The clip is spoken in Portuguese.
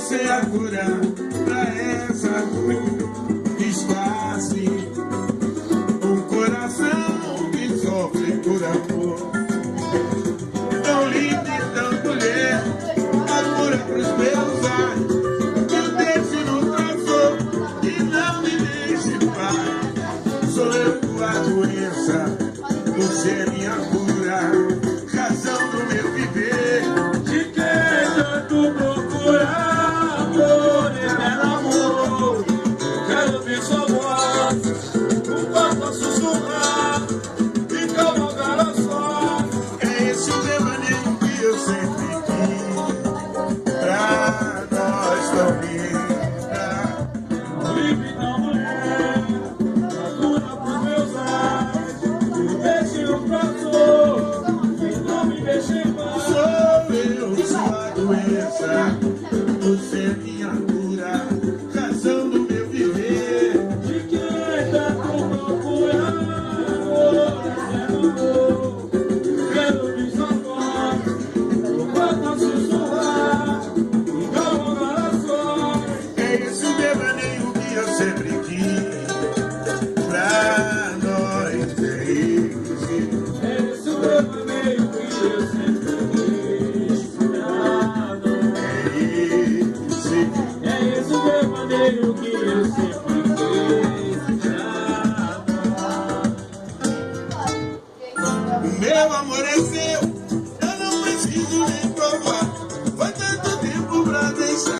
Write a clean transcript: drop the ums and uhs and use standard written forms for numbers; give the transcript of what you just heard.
sei a cura pra essa dor que está assim. Um coração que sofre por amor, tão lindo e tão mulher, a cura pros meus olhos, que o destino traçou e não me deixe em paz. Sou eu tua doença, você é minha cura, razão do meu viver. De quem tanto procurar amor e belo amor, quero ouvir sua voz, um quarto a sussurrar e cavalgar a sorte. É esse o devaneio que eu sempre quis pra nós tão linda. Livre da mulher, a cura pros meus olhos, que o destino traçou e não me deixa em paz. Sou eu sua doença, você é minha cura, razão do meu viver. De quem tanto procurar amor e belo amor, quero ouvir sua voz, um quarto a sussurrar e cavalgar a sorte. É esse o devaneio que eu sempre quis pra nós três. Esse o devaneio que eu sempre quis pra nós. É esse o devaneio que eu sempre